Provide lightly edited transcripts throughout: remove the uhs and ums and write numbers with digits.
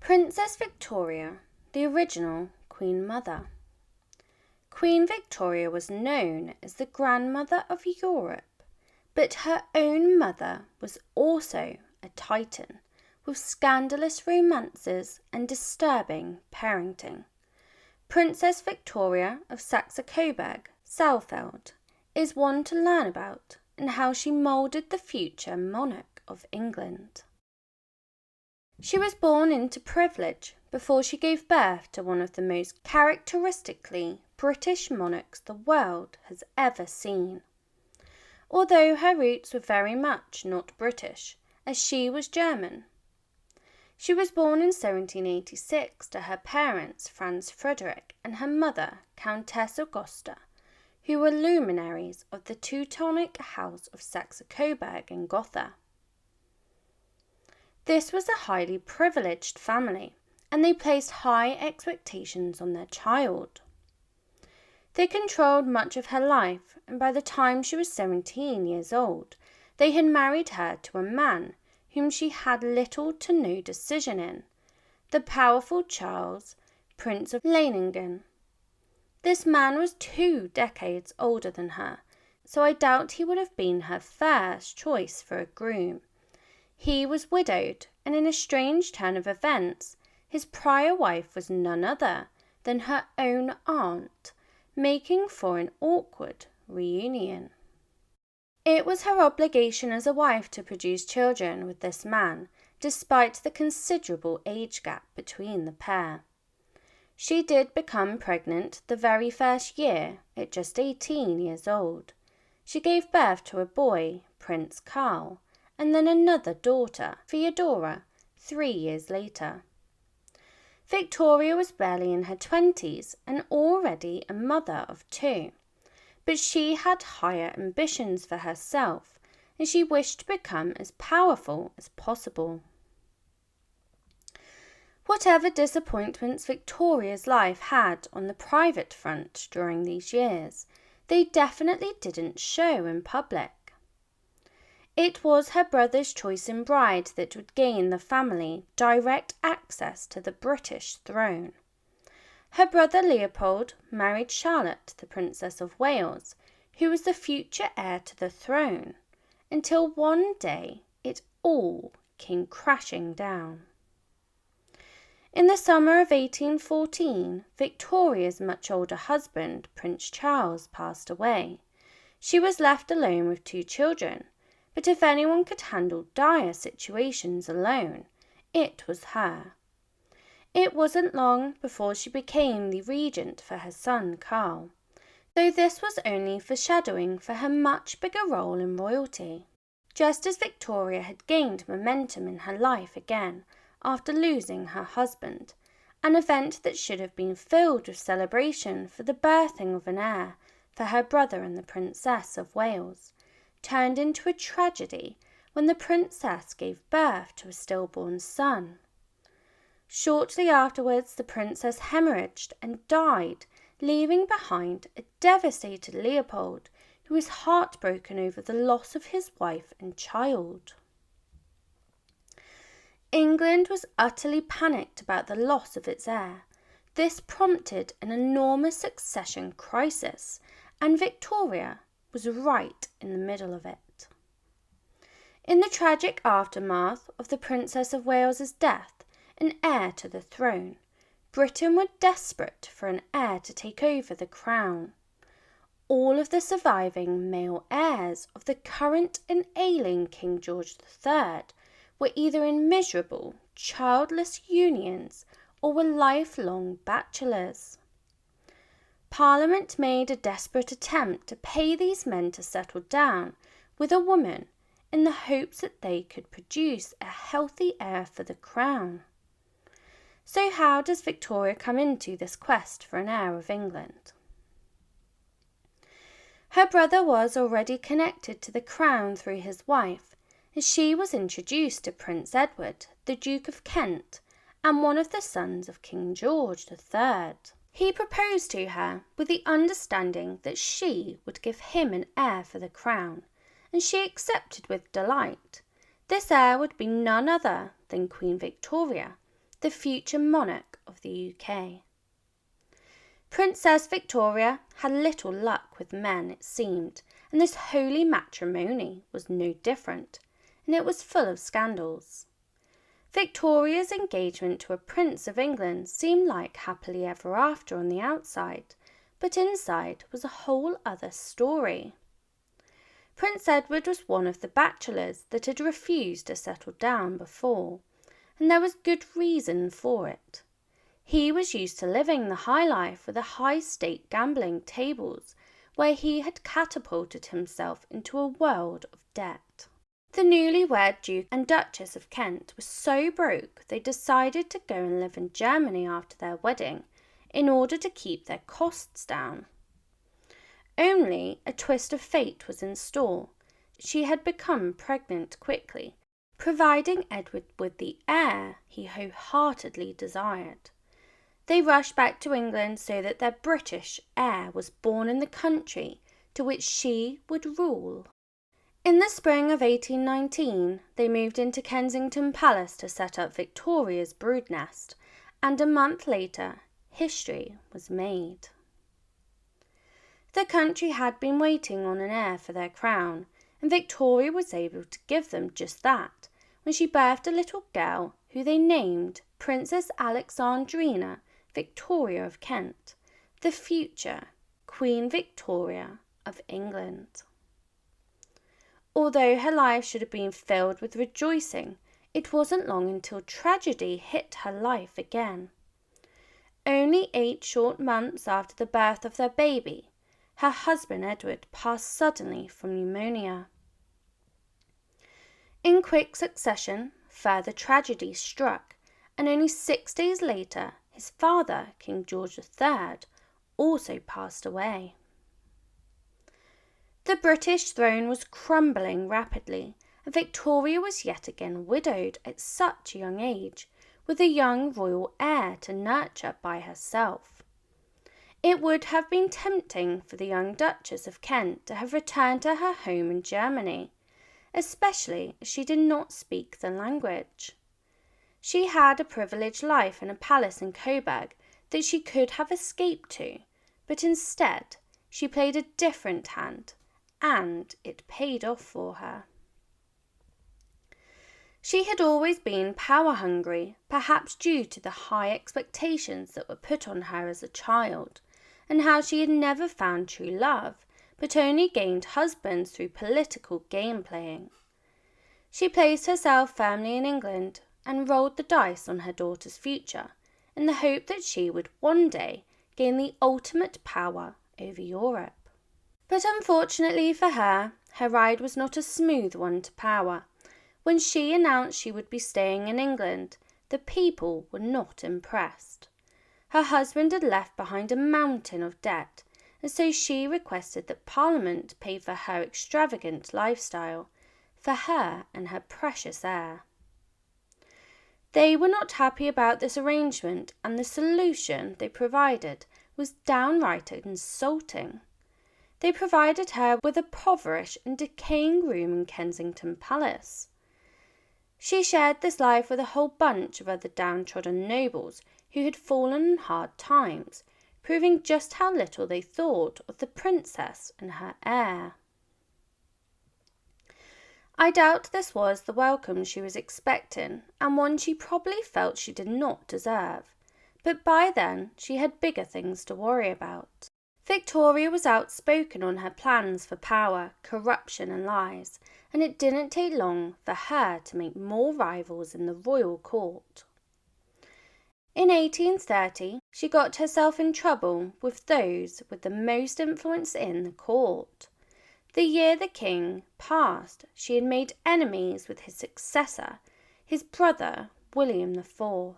Princess Victoria, the original Queen Mother. Queen Victoria was known as the grandmother of Europe, but her own mother was also a Titan with scandalous romances and disturbing parenting. Princess Victoria of Saxe-Coburg-Saalfeld is one to learn about and how she moulded the future monarch of England. She was born into privilege before she gave birth to one of the most characteristically British monarchs the world has ever seen. Although her roots were very much not British, as she was German. She was born in 1786 to her parents Franz Frederick and her mother Countess Augusta, who were luminaries of the Teutonic House of Saxe-Coburg and Gotha. This was a highly privileged family, and they placed high expectations on their child. They controlled much of her life, and by the time she was 17 years old, they had married her to a man whom she had little to no decision in, the powerful Charles, Prince of Leiningen. This man was 2 decades older than her, so I doubt he would have been her first choice for a groom. He was widowed, and in a strange turn of events, his prior wife was none other than her own aunt, making for an awkward reunion. It was her obligation as a wife to produce children with this man, despite the considerable age gap between the pair. She did become pregnant the very first year, at just 18 years old. She gave birth to a boy, Prince Karl, and then another daughter, Theodora, 3 years later. Victoria was barely in her 20s and already a mother of 2, but she had higher ambitions for herself and she wished to become as powerful as possible. Whatever disappointments Victoria's life had on the private front during these years, they definitely didn't show in public. It was her brother's choice in bride that would gain the family direct access to the British throne. Her brother Leopold married Charlotte, the Princess of Wales, who was the future heir to the throne, until one day it all came crashing down. In the summer of 1814, Victoria's much older husband, Prince Charles, passed away. She was left alone with 2 children. But if anyone could handle dire situations alone, it was her. It wasn't long before she became the regent for her son Karl, though this was only foreshadowing for her much bigger role in royalty. Just as Victoria had gained momentum in her life again after losing her husband, an event that should have been filled with celebration for the birthing of an heir for her brother and the Princess of Wales, turned into a tragedy when the princess gave birth to a stillborn son. Shortly afterwards, the princess hemorrhaged and died, leaving behind a devastated Leopold who was heartbroken over the loss of his wife and child. England was utterly panicked about the loss of its heir. This prompted an enormous succession crisis, and Victoria was right in the middle of it. In the tragic aftermath of the Princess of Wales's death, an heir to the throne, Britain were desperate for an heir to take over the crown. All of the surviving male heirs of the current and ailing King George III were either in miserable, childless unions or were lifelong bachelors. Parliament made a desperate attempt to pay these men to settle down with a woman in the hopes that they could produce a healthy heir for the crown. So how does Victoria come into this quest for an heir of England? Her brother was already connected to the crown through his wife, as she was introduced to Prince Edward, the Duke of Kent, and one of the sons of King George III. He proposed to her with the understanding that she would give him an heir for the crown, and she accepted with delight. This heir would be none other than Queen Victoria, the future monarch of the UK. Princess Victoria had little luck with men, it seemed, and this holy matrimony was no different, and it was full of scandals. Victoria's engagement to a prince of England seemed like happily ever after on the outside, but inside was a whole other story. Prince Edward was one of the bachelors that had refused to settle down before, and there was good reason for it. He was used to living the high life with the high-stake gambling tables, where he had catapulted himself into a world of debt. The newlywed Duke and Duchess of Kent were so broke they decided to go and live in Germany after their wedding in order to keep their costs down. Only a twist of fate was in store. She had become pregnant quickly, providing Edward with the heir he wholeheartedly desired. They rushed back to England so that their British heir was born in the country to which she would rule. In the spring of 1819, they moved into Kensington Palace to set up Victoria's brood nest, and a month later, history was made. The country had been waiting on an heir for their crown, and Victoria was able to give them just that when she birthed a little girl who they named Princess Alexandrina Victoria of Kent, the future Queen Victoria of England. Although her life should have been filled with rejoicing, it wasn't long until tragedy hit her life again. Only 8 short months after the birth of their baby, her husband Edward passed suddenly from pneumonia. In quick succession, further tragedy struck, and only 6 days later, his father, King George III, also passed away. The British throne was crumbling rapidly, and Victoria was yet again widowed at such a young age, with a young royal heir to nurture by herself. It would have been tempting for the young Duchess of Kent to have returned to her home in Germany, especially as she did not speak the language. She had a privileged life in a palace in Coburg that she could have escaped to, but instead she played a different hand, and it paid off for her. She had always been power-hungry, perhaps due to the high expectations that were put on her as a child, and how she had never found true love, but only gained husbands through political game-playing. She placed herself firmly in England and rolled the dice on her daughter's future, in the hope that she would one day gain the ultimate power over Europe. But unfortunately for her, her ride was not a smooth one to power. When she announced she would be staying in England, the people were not impressed. Her husband had left behind a mountain of debt, and so she requested that Parliament pay for her extravagant lifestyle, for her and her precious heir. They were not happy about this arrangement, and the solution they provided was downright insulting. They provided her with a impoverished and decaying room in Kensington Palace. She shared this life with a whole bunch of other downtrodden nobles who had fallen in hard times, proving just how little they thought of the princess and her heir. I doubt this was the welcome she was expecting, and one she probably felt she did not deserve, but by then she had bigger things to worry about. Victoria was outspoken on her plans for power, corruption and lies, and it didn't take long for her to make more rivals in the royal court. In 1830, she got herself in trouble with those with the most influence in the court. The year the king passed, she had made enemies with his successor, his brother William IV.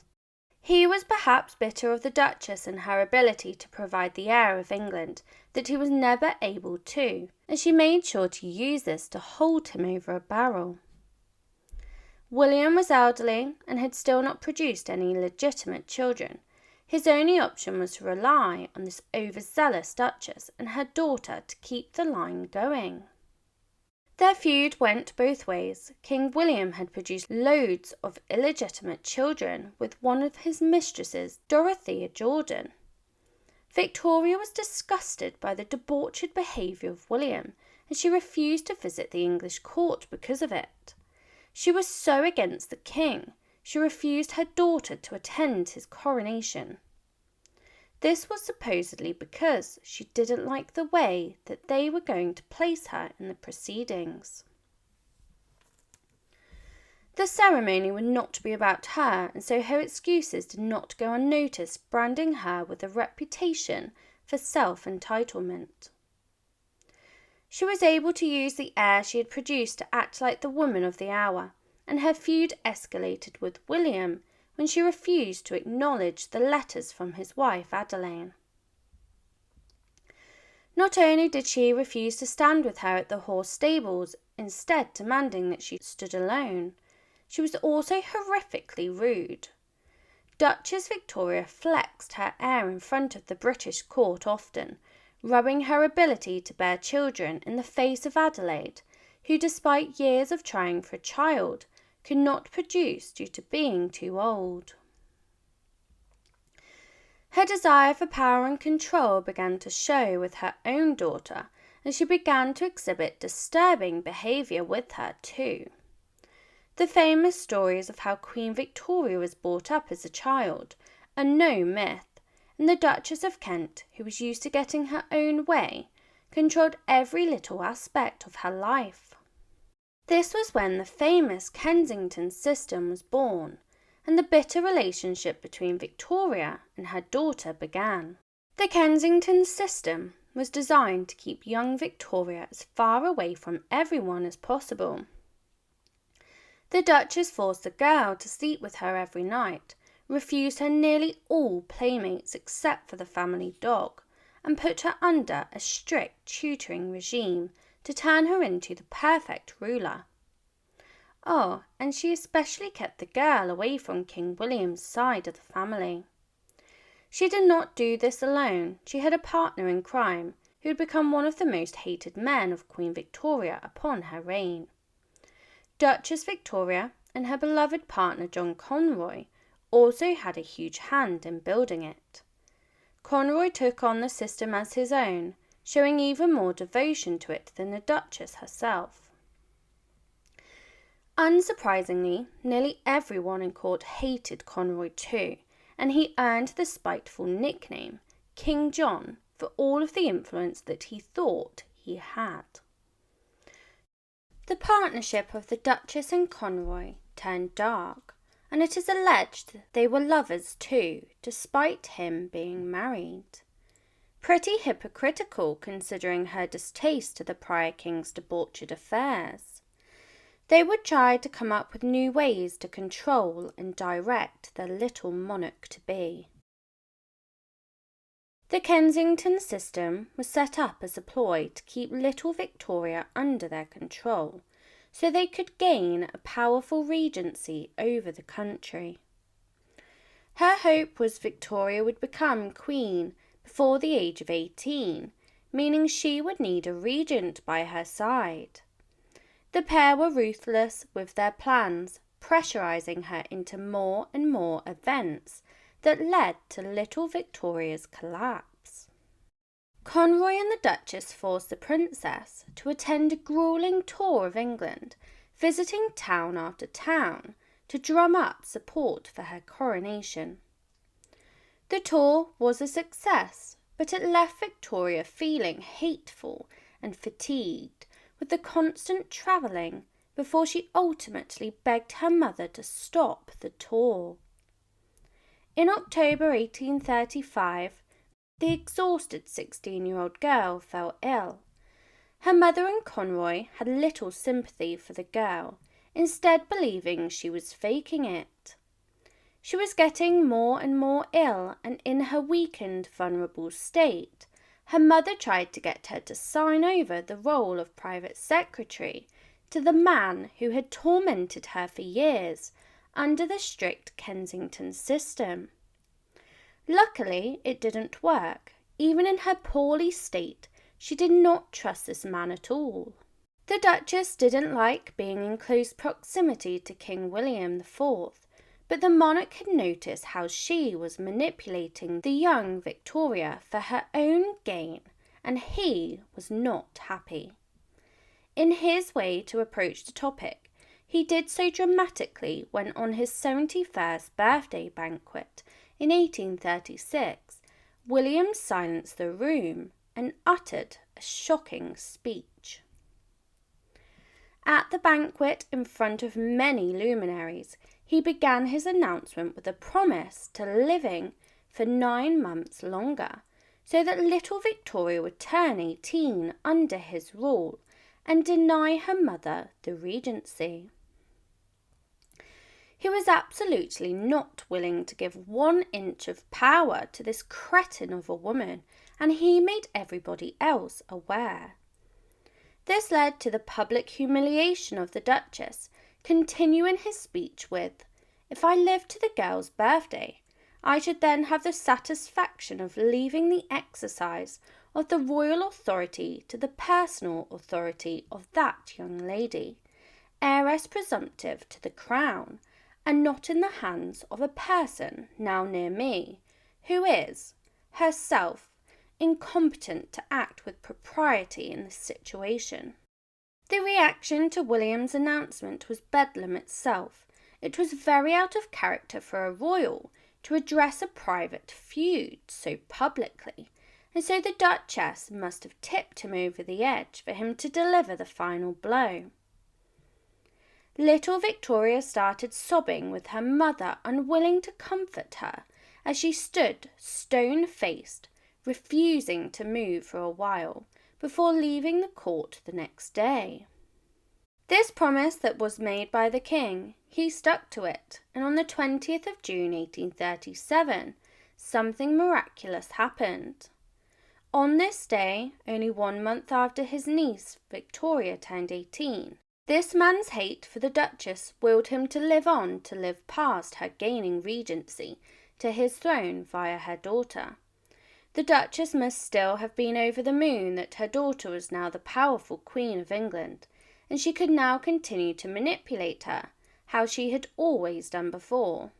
He was perhaps bitter of the Duchess and her ability to provide the heir of England that he was never able to, and she made sure to use this to hold him over a barrel. William was elderly and had still not produced any legitimate children. His only option was to rely on this overzealous Duchess and her daughter to keep the line going. Their feud went both ways. King William had produced loads of illegitimate children with one of his mistresses, Dorothea Jordan. Victoria was disgusted by the debauched behaviour of William, and she refused to visit the English court because of it. She was so against the king, she refused her daughter to attend his coronation. This was supposedly because she didn't like the way that they were going to place her in the proceedings. The ceremony would not be about her, and so her excuses did not go unnoticed, branding her with a reputation for self-entitlement. She was able to use the air she had produced to act like the woman of the hour, and her feud escalated with William when she refused to acknowledge the letters from his wife Adeline. Not only did she refuse to stand with her at the horse stables, instead demanding that she stood alone, she was also horrifically rude. Duchess Victoria flexed her air in front of the British court often, rubbing her ability to bear children in the face of Adelaide, who, despite years of trying for a child, could not produce due to being too old. Her desire for power and control began to show with her own daughter, and she began to exhibit disturbing behaviour with her too. The famous stories of how Queen Victoria was brought up as a child are no myth, and the Duchess of Kent, who was used to getting her own way, controlled every little aspect of her life. This was when the famous Kensington system was born, and the bitter relationship between Victoria and her daughter began. The Kensington system was designed to keep young Victoria as far away from everyone as possible. The Duchess forced the girl to sleep with her every night, refused her nearly all playmates except for the family dog, and put her under a strict tutoring regime to turn her into the perfect ruler. Oh, and she especially kept the girl away from King William's side of the family. She did not do this alone. She had a partner in crime who had become one of the most hated men of Queen Victoria upon her reign. Duchess Victoria and her beloved partner John Conroy also had a huge hand in building it. Conroy took on the system as his own, showing even more devotion to it than the Duchess herself. Unsurprisingly, nearly everyone in court hated Conroy too, and he earned the spiteful nickname King John for all of the influence that he thought he had. The partnership of the Duchess and Conroy turned dark, and it is alleged that they were lovers too, despite him being married. Pretty hypocritical considering her distaste to the prior king's debauched affairs. They would try to come up with new ways to control and direct their little monarch-to-be. The Kensington system was set up as a ploy to keep little Victoria under their control, so they could gain a powerful regency over the country. Her hope was Victoria would become queen before the age of 18, meaning she would need a regent by her side. The pair were ruthless with their plans, pressurizing her into more and more events that led to little Victoria's collapse. Conroy and the Duchess forced the princess to attend a grueling tour of England, visiting town after town to drum up support for her coronation. The tour was a success, but it left Victoria feeling hateful and fatigued with the constant travelling before she ultimately begged her mother to stop the tour. In October 1835, the exhausted 16-year-old girl fell ill. Her mother and Conroy had little sympathy for the girl, instead believing she was faking it. She was getting more and more ill, and in her weakened, vulnerable state, her mother tried to get her to sign over the role of private secretary to the man who had tormented her for years under the strict Kensington system. Luckily, it didn't work. Even in her poorly state, she did not trust this man at all. The Duchess didn't like being in close proximity to King William IV, but the monarch had noticed how she was manipulating the young Victoria for her own gain, and he was not happy. In his way to approach the topic, he did so dramatically when on his 71st birthday banquet in 1836, William silenced the room and uttered a shocking speech. At the banquet, in front of many luminaries, he began his announcement with a promise to living for 9 months longer, so that little Victoria would turn 18 under his rule and deny her mother the regency. He was absolutely not willing to give 1 inch of power to this cretin of a woman, and he made everybody else aware. This led to the public humiliation of the Duchess, continuing his speech with, "If I lived to the girl's birthday, I should then have the satisfaction of leaving the exercise of the royal authority to the personal authority of that young lady, heiress presumptive to the crown, and not in the hands of a person now near me, who is, herself, incompetent to act with propriety in this situation." The reaction to William's announcement was bedlam itself. It was very out of character for a royal to address a private feud so publicly, and so the Duchess must have tipped him over the edge for him to deliver the final blow. Little Victoria started sobbing, with her mother unwilling to comfort her as she stood stone-faced, refusing to move for a while before leaving the court the next day. This promise that was made by the king, he stuck to it, and on the 20th of June 1837, something miraculous happened. On this day, only 1 month after his niece Victoria turned 18, this man's hate for the Duchess willed him to live past her gaining regency to his throne via her daughter. The Duchess must still have been over the moon that her daughter was now the powerful Queen of England, and she could now continue to manipulate her, how she had always done before.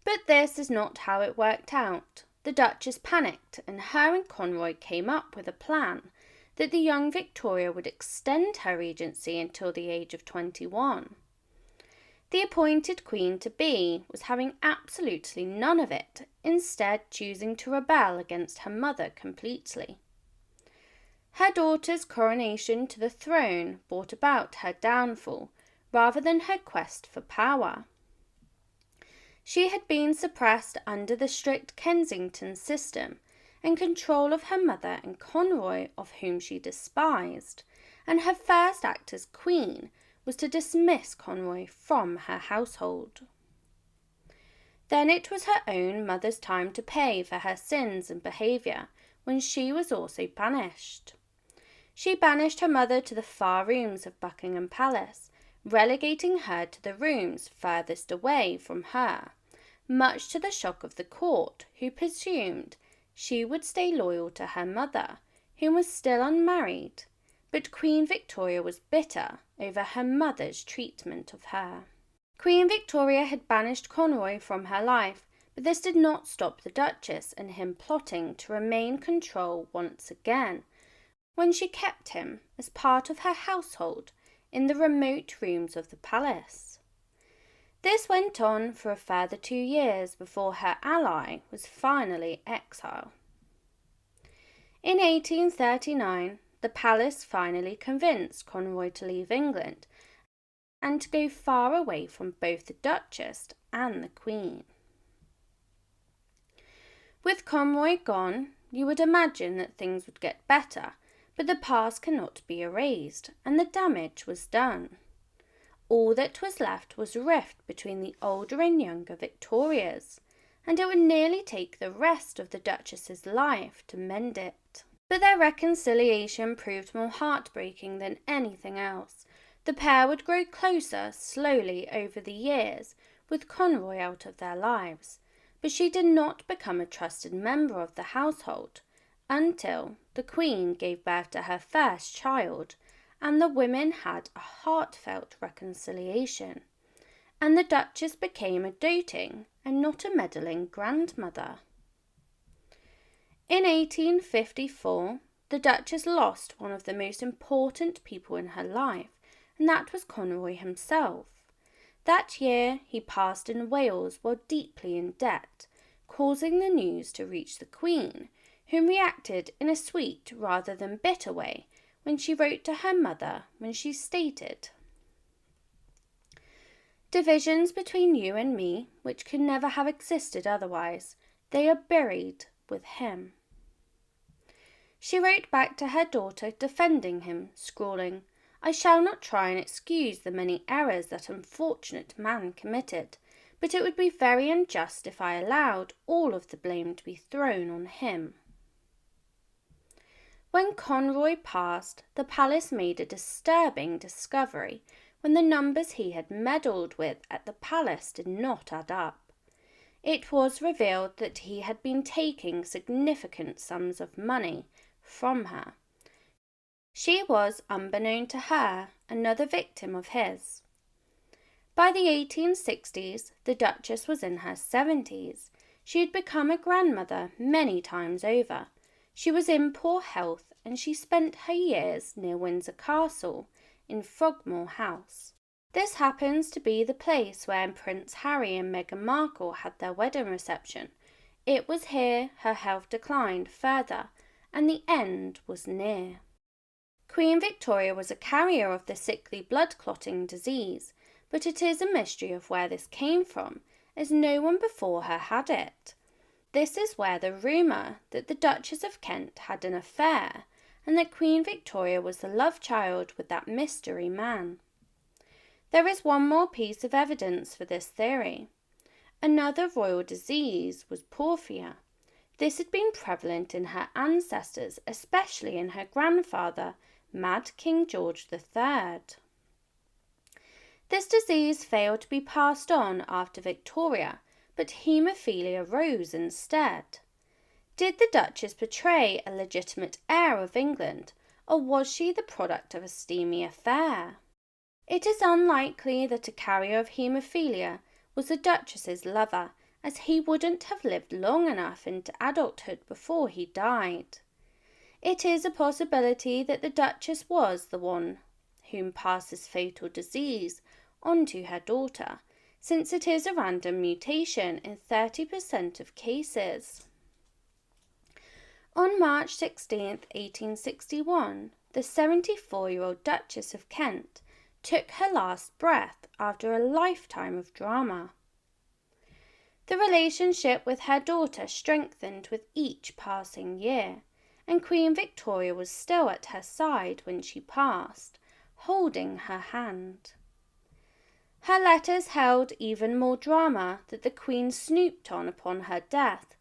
But this is not how it worked out. The Duchess panicked, and her and Conroy came up with a plan that the young Victoria would extend her regency until the age of 21. The appointed Queen-to-be was having absolutely none of it, instead choosing to rebel against her mother completely. Her daughter's coronation to the throne brought about her downfall, rather than her quest for power. She had been suppressed under the strict Kensington system, and control of her mother and Conroy, of whom she despised, and her first act as queen was to dismiss Conroy from her household. Then it was her own mother's time to pay for her sins and behaviour, when she was also banished. She banished her mother to the far rooms of Buckingham Palace, relegating her to the rooms furthest away from her, much to the shock of the court, who presumed she would stay loyal to her mother, who was still unmarried, but Queen Victoria was bitter over her mother's treatment of her. Queen Victoria had banished Conroy from her life, but this did not stop the Duchess and him plotting to remain control once again, when she kept him as part of her household in the remote rooms of the palace. This went on for a further 2 years before her ally was finally exiled. In 1839, the palace finally convinced Conroy to leave England and to go far away from both the Duchess and the Queen. With Conroy gone, you would imagine that things would get better, but the past cannot be erased, and the damage was done. All that was left was a rift between the older and younger Victorias, and it would nearly take the rest of the Duchess's life to mend it. But their reconciliation proved more heartbreaking than anything else. The pair would grow closer slowly over the years, with Conroy out of their lives, but she did not become a trusted member of the household until the Queen gave birth to her first child, and the women had a heartfelt reconciliation, and the Duchess became a doting and not a meddling grandmother. In 1854, the Duchess lost one of the most important people in her life, and that was Conroy himself. That year he passed in Wales while deeply in debt, causing the news to reach the Queen, who reacted in a sweet rather than bitter way when she wrote to her mother when she stated, "Divisions between you and me, which could never have existed otherwise, they are buried with him." She wrote back to her daughter defending him, scrawling, "I shall not try and excuse the many errors that unfortunate man committed, but it would be very unjust if I allowed all of the blame to be thrown on him." When Conroy passed, the palace made a disturbing discovery when the numbers he had meddled with at the palace did not add up. It was revealed that he had been taking significant sums of money from her. She was, unbeknown to her, another victim of his. By the 1860s, the Duchess was in her 70s. She had become a grandmother many times over. She was in poor health, and she spent her years near Windsor Castle, in Frogmore House. This happens to be the place where Prince Harry and Meghan Markle had their wedding reception. It was here her health declined further, and the end was near. Queen Victoria was a carrier of the sickly blood-clotting disease, but it is a mystery of where this came from, as no one before her had it. This is where the rumour that the Duchess of Kent had an affair, and that Queen Victoria was the love child with that mystery man. There is one more piece of evidence for this theory. Another royal disease was porphyria. This had been prevalent in her ancestors, especially in her grandfather, Mad King George III. This disease failed to be passed on after Victoria, but haemophilia rose instead. Did the Duchess portray a legitimate heir of England, or was she the product of a steamy affair? It is unlikely that a carrier of haemophilia was the Duchess's lover, as he wouldn't have lived long enough into adulthood before he died. It is a possibility that the Duchess was the one whom passed this fatal disease on to her daughter, since it is a random mutation in 30% of cases. On March 16, 1861, the 74-year-old Duchess of Kent took her last breath after a lifetime of drama. The relationship with her daughter strengthened with each passing year, and Queen Victoria was still at her side when she passed, holding her hand. Her letters held even more drama that the Queen snooped on upon her death.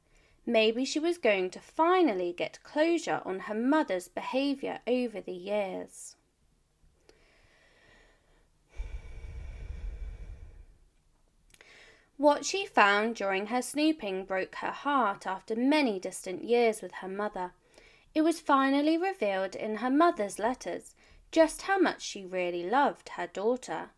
Maybe she was going to finally get closure on her mother's behaviour over the years. What she found during her snooping broke her heart after many distant years with her mother. It was finally revealed in her mother's letters just how much she really loved her daughter.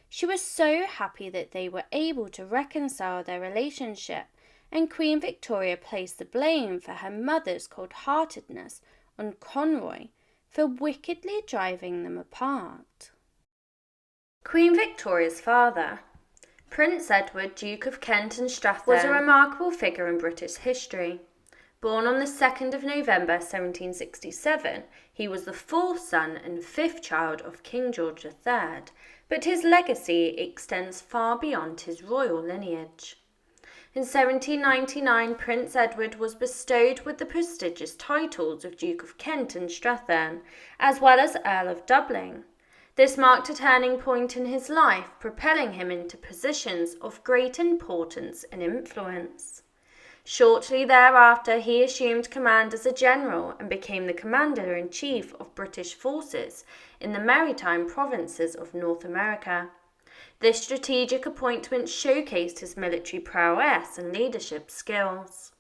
She was so happy that they were able to reconcile their relationship, and Queen Victoria placed the blame for her mother's cold-heartedness on Conroy for wickedly driving them apart. Queen Victoria's father, Prince Edward, Duke of Kent and Strathearn, was a remarkable figure in British history. Born on the 2nd of November 1767, he was the fourth son and fifth child of King George III, but his legacy extends far beyond his royal lineage. In 1799, Prince Edward was bestowed with the prestigious titles of Duke of Kent and Strathearn, as well as Earl of Dublin. This marked a turning point in his life, propelling him into positions of great importance and influence. Shortly thereafter, he assumed command as a general and became the commander-in-chief of British forces in the Maritime provinces of North America. This strategic appointment showcased his military prowess and leadership skills.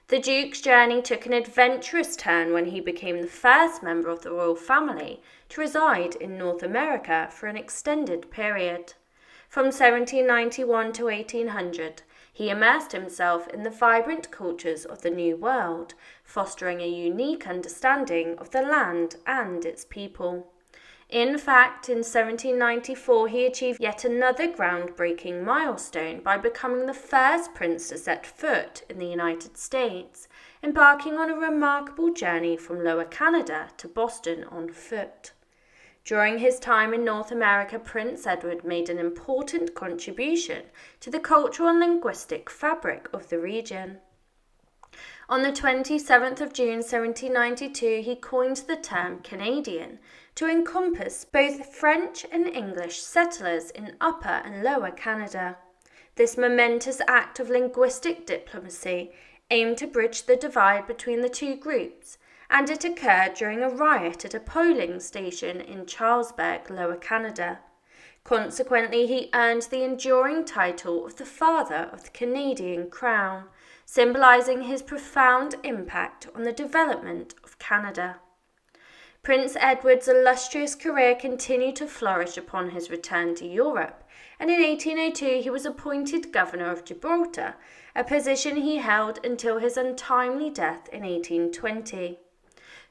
The Duke's journey took an adventurous turn when he became the first member of the royal family to reside in North America for an extended period. From 1791 to 1800, he immersed himself in the vibrant cultures of the New World, fostering a unique understanding of the land and its people. In fact, in 1794 he achieved yet another groundbreaking milestone by becoming the first prince to set foot in the United States, embarking on a remarkable journey from Lower Canada to Boston on foot. During his time in North America, Prince Edward made an important contribution to the cultural and linguistic fabric of the region. On the 27th of June 1792, he coined the term Canadian to encompass both French and English settlers in Upper and Lower Canada. This momentous act of linguistic diplomacy aimed to bridge the divide between the two groups, and it occurred during a riot at a polling station in Charlesburg, Lower Canada. Consequently, he earned the enduring title of the Father of the Canadian Crown, symbolizing his profound impact on the development of Canada. Prince Edward's illustrious career continued to flourish upon his return to Europe, and in 1802 he was appointed Governor of Gibraltar, a position he held until his untimely death in 1820.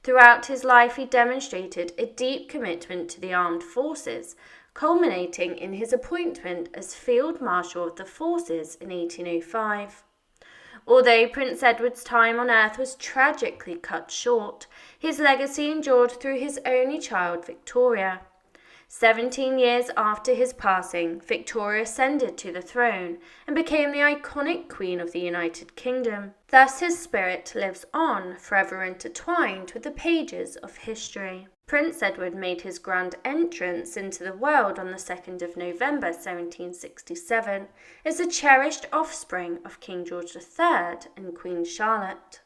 Throughout his life he demonstrated a deep commitment to the armed forces, culminating in his appointment as Field Marshal of the forces in 1805. Although Prince Edward's time on earth was tragically cut short, his legacy endured through his only child, Victoria. 17 years after his passing, Victoria ascended to the throne and became the iconic Queen of the United Kingdom. Thus his spirit lives on, forever intertwined with the pages of history. Prince Edward made his grand entrance into the world on the 2nd of November 1767 as the cherished offspring of King George III and Queen Charlotte.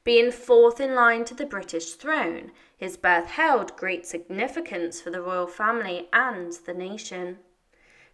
Being fourth in line to the British throne, his birth held great significance for the royal family and the nation.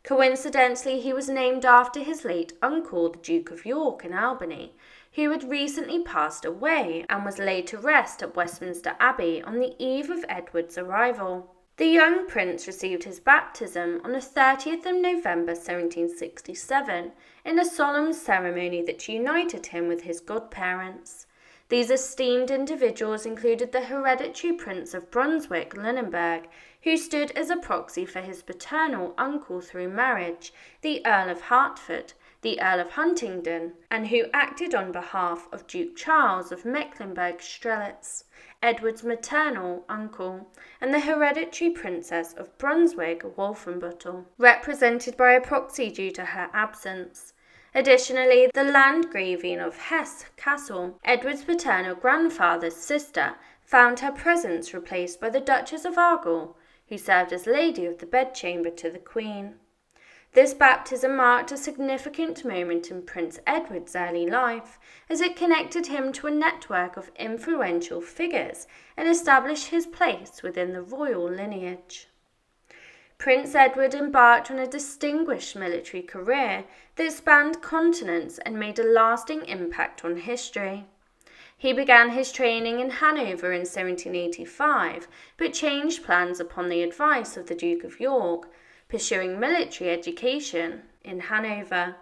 Coincidentally, he was named after his late uncle, the Duke of York and Albany, who had recently passed away and was laid to rest at Westminster Abbey on the eve of Edward's arrival. The young prince received his baptism on the 30th of November 1767 in a solemn ceremony that united him with his godparents. These esteemed individuals included the hereditary Prince of Brunswick-Lunenburg, who stood as a proxy for his paternal uncle through marriage, the Earl of Hertford, the Earl of Huntingdon, and who acted on behalf of Duke Charles of Mecklenburg-Strelitz, Edward's maternal uncle, and the hereditary Princess of Brunswick-Wolfenbüttel, represented by a proxy due to her absence. Additionally, the Landgravine of Hesse-Kassel, Edward's paternal grandfather's sister, found her presence replaced by the Duchess of Argyll, who served as Lady of the Bedchamber to the Queen. This baptism marked a significant moment in Prince Edward's early life, as it connected him to a network of influential figures and established his place within the royal lineage. Prince Edward embarked on a distinguished military career that spanned continents and made a lasting impact on history. He began his training in Hanover in 1785, but changed plans upon the advice of the Duke of York, pursuing military education in Hanover.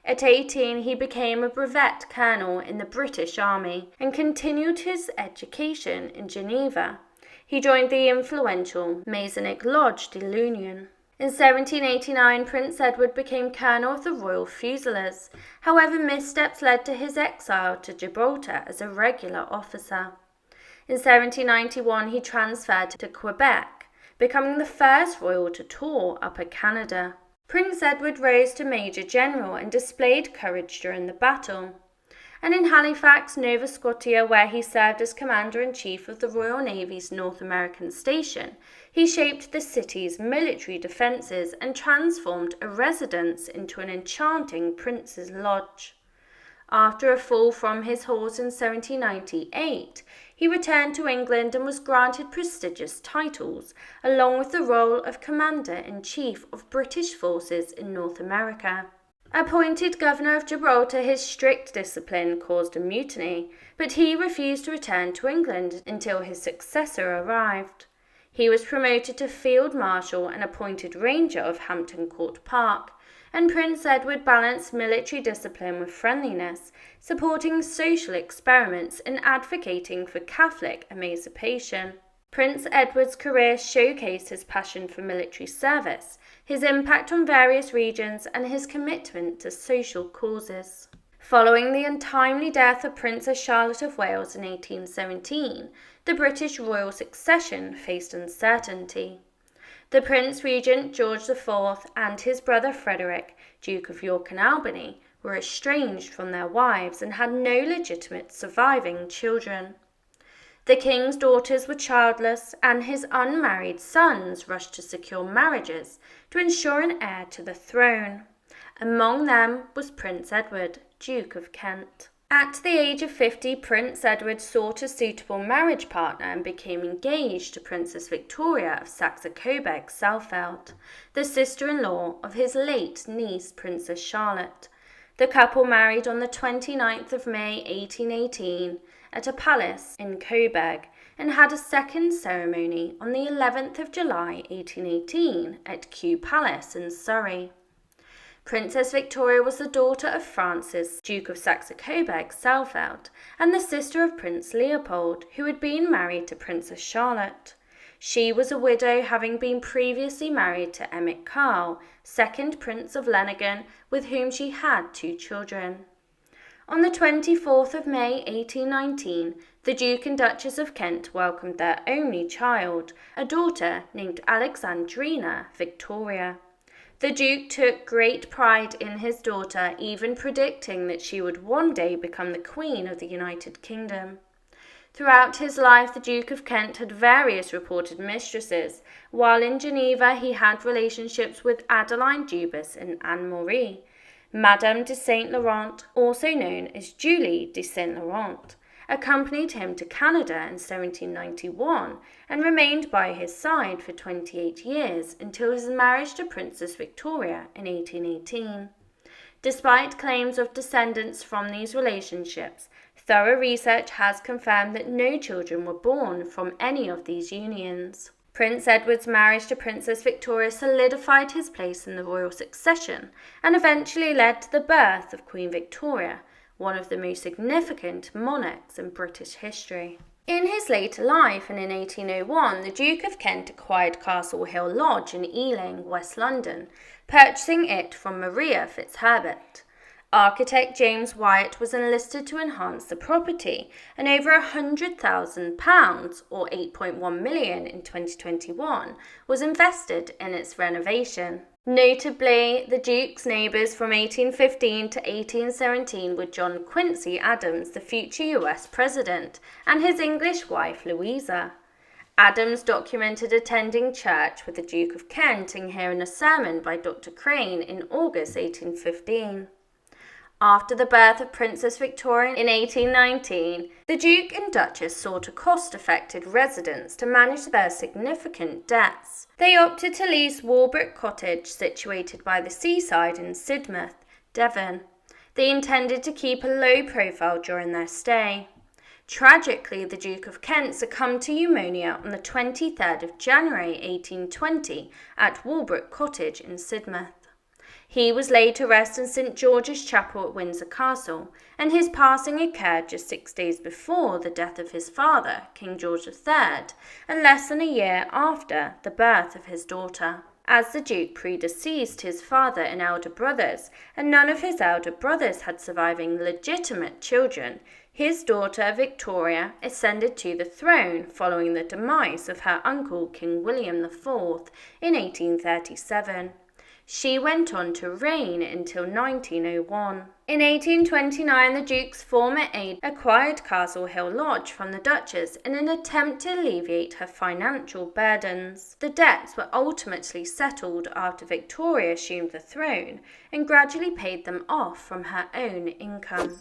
At 18, he became a brevet colonel in the British Army and continued his education in Geneva. He joined the influential Masonic Lodge de l'Union. In 1789, Prince Edward became Colonel of the Royal Fusiliers. However, missteps led to his exile to Gibraltar as a regular officer. In 1791, he transferred to Quebec, becoming the first royal to tour Upper Canada. Prince Edward rose to Major General and displayed courage during the battle. And in Halifax, Nova Scotia, where he served as Commander-in-Chief of the Royal Navy's North American Station, he shaped the city's military defences and transformed a residence into an enchanting prince's lodge. After a fall from his horse in 1798, he returned to England and was granted prestigious titles, along with the role of Commander-in-Chief of British forces in North America. Appointed Governor of Gibraltar, his strict discipline caused a mutiny, but he refused to return to England until his successor arrived. He was promoted to Field Marshal and appointed Ranger of Hampton Court Park, and Prince Edward balanced military discipline with friendliness, supporting social experiments and advocating for Catholic emancipation. Prince Edward's career showcased his passion for military service, his impact on various regions, and his commitment to social causes. Following the untimely death of Princess Charlotte of Wales in 1817, the British royal succession faced uncertainty. The Prince Regent George IV and his brother Frederick, Duke of York and Albany, were estranged from their wives and had no legitimate surviving children. The king's daughters were childless, and his unmarried sons rushed to secure marriages to ensure an heir to the throne. Among them was Prince Edward, Duke of Kent. At the age of 50, Prince Edward sought a suitable marriage partner and became engaged to Princess Victoria of Saxe-Coburg-Saalfeld, the sister-in-law of his late niece Princess Charlotte. The couple married on the 29th of May 1818 at a palace in Coburg and had a second ceremony on the 11th of July 1818 at Kew Palace in Surrey. Princess Victoria was the daughter of Francis, Duke of Saxe-Coburg-Saalfeld, and the sister of Prince Leopold, who had been married to Princess Charlotte. She was a widow, having been previously married to Emmet Karl, 2nd Prince of Leiningen, with whom she had 2 children. On the 24th of May 1819, the Duke and Duchess of Kent welcomed their only child, a daughter named Alexandrina Victoria. The Duke took great pride in his daughter, even predicting that she would one day become the Queen of the United Kingdom. Throughout his life, the Duke of Kent had various reported mistresses. While in Geneva, he had relationships with Adeline Duchess and Anne Marie. Madame de Saint Laurent, also known as Julie de Saint Laurent, accompanied him to Canada in 1791 and remained by his side for 28 years until his marriage to Princess Victoria in 1818. Despite claims of descendants from these relationships, thorough research has confirmed that no children were born from any of these unions. Prince Edward's marriage to Princess Victoria solidified his place in the royal succession and eventually led to the birth of Queen Victoria, one of the most significant monarchs in British history. In his later life and in 1801, the Duke of Kent acquired Castle Hill Lodge in Ealing, West London, purchasing it from Maria Fitzherbert. Architect James Wyatt was enlisted to enhance the property, and over £100,000, or £8.1 million in 2021, was invested in its renovation. Notably, the Duke's neighbours from 1815 to 1817 were John Quincy Adams, the future US President, and his English wife Louisa. Adams documented attending church with the Duke of Kent and hearing a sermon by Dr. Crane in August 1815. After the birth of Princess Victoria in 1819, the Duke and Duchess sought a cost-effective residence to manage their significant debts. They opted to lease Walbrook Cottage, situated by the seaside in Sidmouth, Devon. They intended to keep a low profile during their stay. Tragically, the Duke of Kent succumbed to pneumonia on the 23rd of January 1820 at Walbrook Cottage in Sidmouth. He was laid to rest in St George's Chapel at Windsor Castle, and his passing occurred just 6 days before the death of his father, King George III, and less than a year after the birth of his daughter. As the Duke predeceased his father and elder brothers, and none of his elder brothers had surviving legitimate children, his daughter Victoria ascended to the throne following the demise of her uncle King William IV in 1837. She went on to reign until 1901. In 1829, the Duke's former aide acquired Castle Hill Lodge from the Duchess in an attempt to alleviate her financial burdens. The debts were ultimately settled after Victoria assumed the throne and gradually paid them off from her own income.